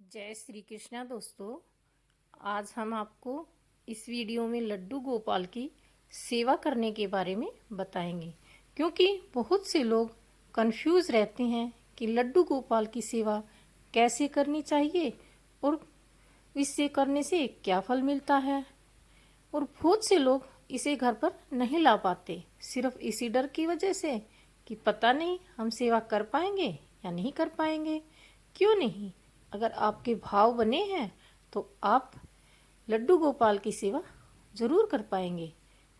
जय श्री कृष्णा दोस्तों। आज हम आपको इस वीडियो में लड्डू गोपाल की सेवा करने के बारे में बताएंगे, क्योंकि बहुत से लोग कंफ्यूज रहते हैं कि लड्डू गोपाल की सेवा कैसे करनी चाहिए और इससे करने से क्या फल मिलता है। और बहुत से लोग इसे घर पर नहीं ला पाते, सिर्फ इसी डर की वजह से कि पता नहीं हम सेवा कर पाएंगे या नहीं कर पाएंगे। क्यों नहीं, अगर आपके भाव बने हैं तो आप लड्डू गोपाल की सेवा जरूर कर पाएंगे।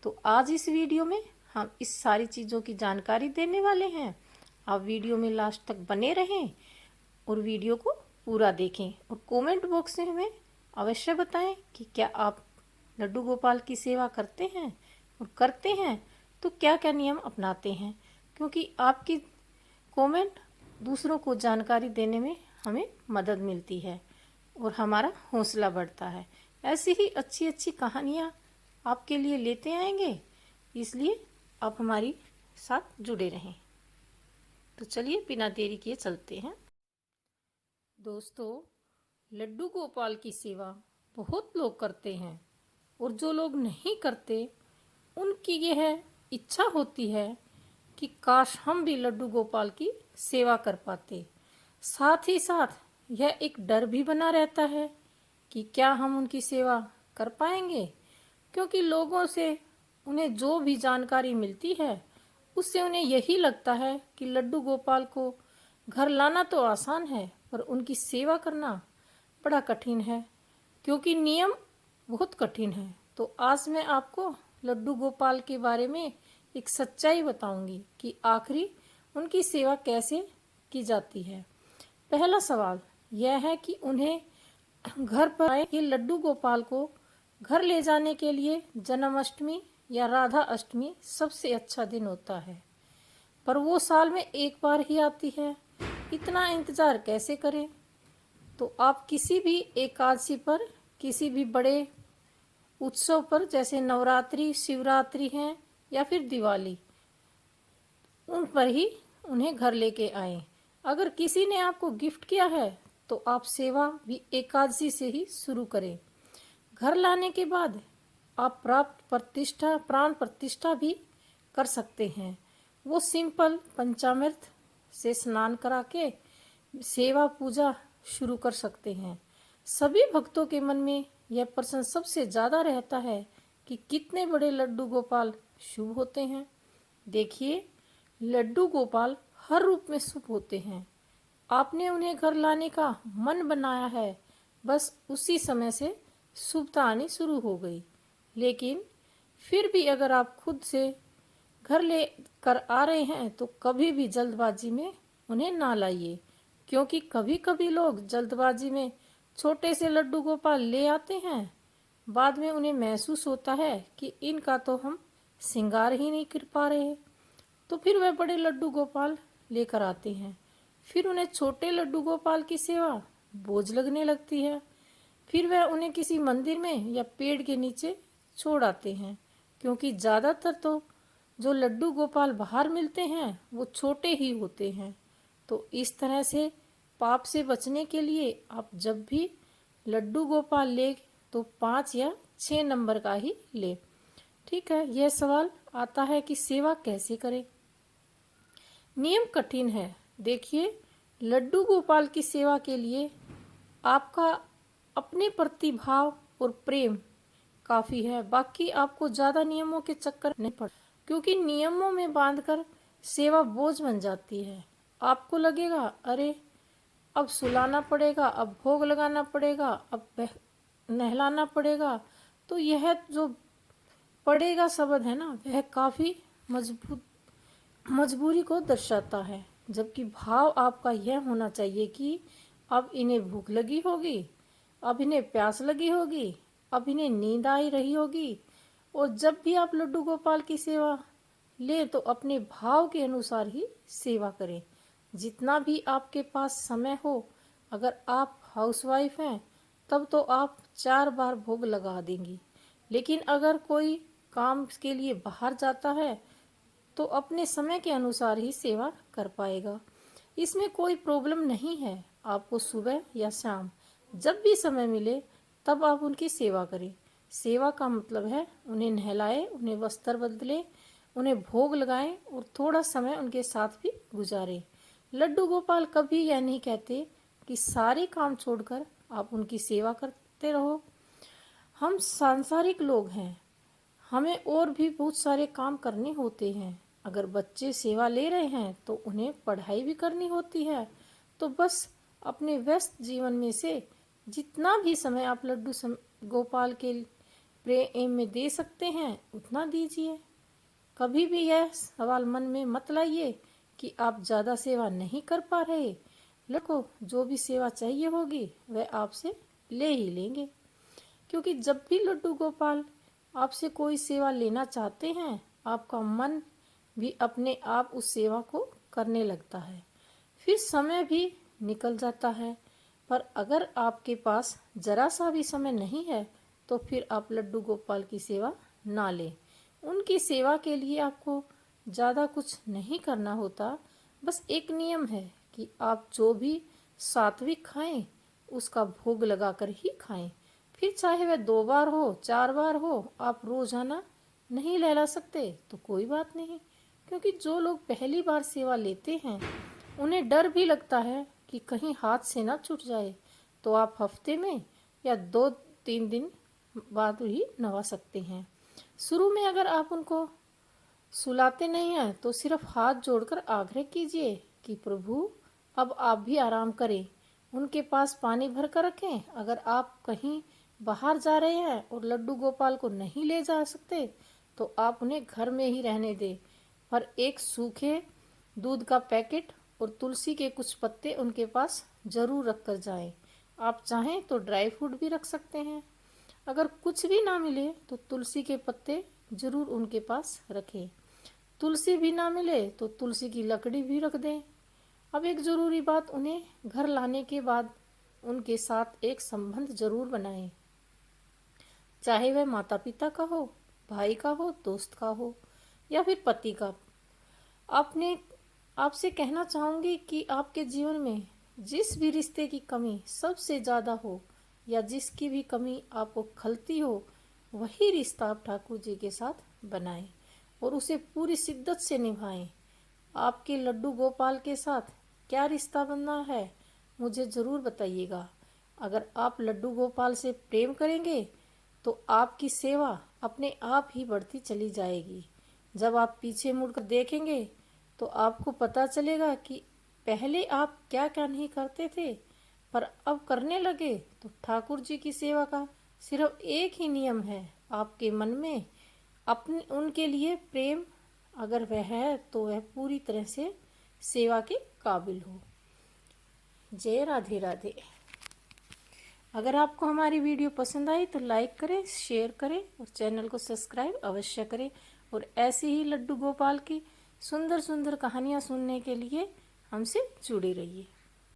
तो आज इस वीडियो में हम इस सारी चीज़ों की जानकारी देने वाले हैं। आप वीडियो में लास्ट तक बने रहें और वीडियो को पूरा देखें और कमेंट बॉक्स में हमें अवश्य बताएं कि क्या आप लड्डू गोपाल की सेवा करते हैं, और करते हैं तो क्या क्या नियम अपनाते हैं, क्योंकि आपकी कमेंट दूसरों को जानकारी देने में हमें मदद मिलती है और हमारा हौसला बढ़ता है। ऐसी ही अच्छी अच्छी कहानियाँ आपके लिए लेते आएंगे, इसलिए आप हमारी साथ जुड़े रहें। तो चलिए बिना देरी किए चलते हैं। दोस्तों, लड्डू गोपाल की सेवा बहुत लोग करते हैं, और जो लोग नहीं करते उनकी यह इच्छा होती है कि काश हम भी लड्डू गोपाल की सेवा कर पाते। साथ ही साथ यह एक डर भी बना रहता है कि क्या हम उनकी सेवा कर पाएंगे, क्योंकि लोगों से उन्हें जो भी जानकारी मिलती है उससे उन्हें यही लगता है कि लड्डू गोपाल को घर लाना तो आसान है, पर उनकी सेवा करना बड़ा कठिन है, क्योंकि नियम बहुत कठिन है। तो आज मैं आपको लड्डू गोपाल के बारे में एक सच्चाई बताऊंगी कि आखिरी उनकी सेवा कैसे की जाती है। पहला सवाल यह है कि उन्हें घर पर आए कि लड्डू गोपाल को घर ले जाने के लिए जन्माष्टमी या राधा अष्टमी सबसे अच्छा दिन होता है, पर वो साल में एक बार ही आती है। इतना इंतजार कैसे करें। तो आप किसी भी एकादशी पर, किसी भी बड़े उत्सव पर, जैसे नवरात्रि, शिवरात्रि हैं या फिर दिवाली, उन पर ही उन्हें घर लेके आए। अगर किसी ने आपको गिफ्ट किया है तो आप सेवा भी एकादशी से ही शुरू करें। घर लाने के बाद आप प्राण प्रतिष्ठा भी कर सकते हैं। वो सिंपल पंचामृत से स्नान करा के सेवा पूजा शुरू कर सकते हैं। सभी भक्तों के मन में यह प्रश्न सबसे ज्यादा रहता है कि कितने बड़े लड्डू गोपाल शुभ होते हैं। देखिए, लड्डू गोपाल हर रूप में शुभ होते हैं। आपने उन्हें घर लाने का मन बनाया है, बस उसी समय से शुभता आनी शुरू हो गई। लेकिन फिर भी अगर आप खुद से घर ले कर आ रहे हैं तो कभी भी जल्दबाजी में उन्हें ना लाइए, क्योंकि कभी कभी लोग जल्दबाजी में छोटे से लड्डू गोपाल ले आते हैं। बाद में उन्हें महसूस होता है कि इनका तो हम श्रृंगार ही नहीं कर पा रहे, तो फिर वह बड़े लड्डू गोपाल लेकर आते हैं। फिर उन्हें छोटे लड्डू गोपाल की सेवा बोझ लगने लगती है। फिर वह उन्हें किसी मंदिर में या पेड़ के नीचे छोड़ आते हैं, क्योंकि ज़्यादातर तो जो लड्डू गोपाल बाहर मिलते हैं वो छोटे ही होते हैं। तो इस तरह से पाप से बचने के लिए आप जब भी लड्डू गोपाल ले तो 5 या 6 नंबर का ही ले। ठीक है, यह सवाल आता है कि सेवा कैसे करें। नियम कठिन है। देखिए, लड्डू गोपाल की सेवा के लिए आपका अपने प्रति भाव और प्रेम काफी है। बाकी आपको ज्यादा नियमों के चक्कर नहीं पड़, क्योंकि नियमों में बांधकर सेवा बोझ बन जाती है। आपको लगेगा अरे अब सुलाना पड़ेगा, अब भोग लगाना पड़ेगा, अब नहलाना पड़ेगा। तो यह जो पड़ेगा शब्द है ना, वह काफी मजबूरी को दर्शाता है, जबकि भाव आपका यह होना चाहिए कि अब इन्हें भूख लगी होगी, अब इन्हें प्यास लगी होगी, अब इन्हें नींद आई रही होगी। और जब भी आप लड्डू गोपाल की सेवा ले तो अपने भाव के अनुसार ही सेवा करें। जितना भी आपके पास समय हो, अगर आप हाउसवाइफ हैं तब तो आप 4 बार भोग लगा देंगी, लेकिन अगर कोई काम के लिए बाहर जाता है तो अपने समय के अनुसार ही सेवा कर पाएगा। इसमें कोई प्रॉब्लम नहीं है, आपको सुबह या शाम जब भी समय मिले तब आप उनकी सेवा करें। सेवा का मतलब है उन्हें नहलाए, उन्हें वस्त्र बदले, उन्हें भोग लगाएं और थोड़ा समय उनके साथ भी गुजारें। लड्डू गोपाल कभी यह नहीं कहते कि सारे काम छोड़कर आप उनकी सेवा करते रहो। हम सांसारिक लोग हैं, हमें और भी बहुत सारे काम करने होते हैं। अगर बच्चे सेवा ले रहे हैं तो उन्हें पढ़ाई भी करनी होती है। तो बस अपने व्यस्त जीवन में से जितना भी समय आप लड्डू गोपाल के प्रेम में दे सकते हैं उतना दीजिए। कभी भी यह सवाल मन में मत लाइए कि आप ज़्यादा सेवा नहीं कर पा रहे। लड़को जो भी सेवा चाहिए होगी वह आपसे ले ही लेंगे, क्योंकि जब भी लड्डू गोपाल आपसे कोई सेवा लेना चाहते हैं आपका मन भी अपने आप उस सेवा को करने लगता है। फिर समय भी निकल जाता है। पर अगर आपके पास जरा सा भी समय नहीं है तो फिर आप लड्डू गोपाल की सेवा ना लें। उनकी सेवा के लिए आपको ज़्यादा कुछ नहीं करना होता। बस एक नियम है कि आप जो भी सात्विक खाएं उसका भोग लगाकर ही खाएं। फिर चाहे वह 2 बार हो 4 बार हो, आप रोजाना नहीं लहला सकते तो कोई बात नहीं, क्योंकि जो लोग पहली बार सेवा लेते हैं उन्हें डर भी लगता है कि कहीं हाथ से ना छूट जाए। तो आप हफ्ते में या 2-3 दिन बाद ही नवा सकते हैं। शुरू में अगर आप उनको सुलाते नहीं हैं तो सिर्फ हाथ जोड़कर आग्रह कीजिए कि प्रभु अब आप भी आराम करें। उनके पास पानी भर कर रखें। अगर आप कहीं बाहर जा रहे हैं और लड्डू गोपाल को नहीं ले जा सकते तो आप उन्हें घर में ही रहने दें, पर एक सूखे दूध का पैकेट और तुलसी के कुछ पत्ते उनके पास जरूर रख कर जाएं। आप चाहें तो ड्राई फ्रूट भी रख सकते हैं। अगर कुछ भी ना मिले तो तुलसी के पत्ते जरूर उनके पास रखें। तुलसी भी ना मिले तो तुलसी की लकड़ी भी रख दें। अब एक ज़रूरी बात, उन्हें घर लाने के बाद उनके साथ एक संबंध जरूर बनाएं, चाहे वह माता पिता का हो, भाई का हो, दोस्त का हो या फिर पति का। आपसे कहना चाहूँगी कि आपके जीवन में जिस भी रिश्ते की कमी सबसे ज़्यादा हो या जिसकी भी कमी आपको खलती हो, वही रिश्ता आप ठाकुर जी के साथ बनाएं और उसे पूरी शिद्दत से निभाएं। आपके लड्डू गोपाल के साथ क्या रिश्ता बनना है मुझे ज़रूर बताइएगा। अगर आप लड्डू गोपाल से प्रेम करेंगे तो आपकी सेवा अपने आप ही बढ़ती चली जाएगी। जब आप पीछे मुड़कर देखेंगे तो आपको पता चलेगा कि पहले आप क्या क्या नहीं करते थे पर अब करने लगे। तो ठाकुर जी की सेवा का सिर्फ एक ही नियम है, आपके मन में अपने उनके लिए प्रेम अगर वह है तो वह पूरी तरह से सेवा के काबिल हो। जय राधे राधे। अगर आपको हमारी वीडियो पसंद आई तो लाइक करें, शेयर करें और चैनल को सब्सक्राइब अवश्य करें। और ऐसी ही लड्डू गोपाल की सुंदर सुंदर कहानियाँ सुनने के लिए हमसे जुड़े रहिए।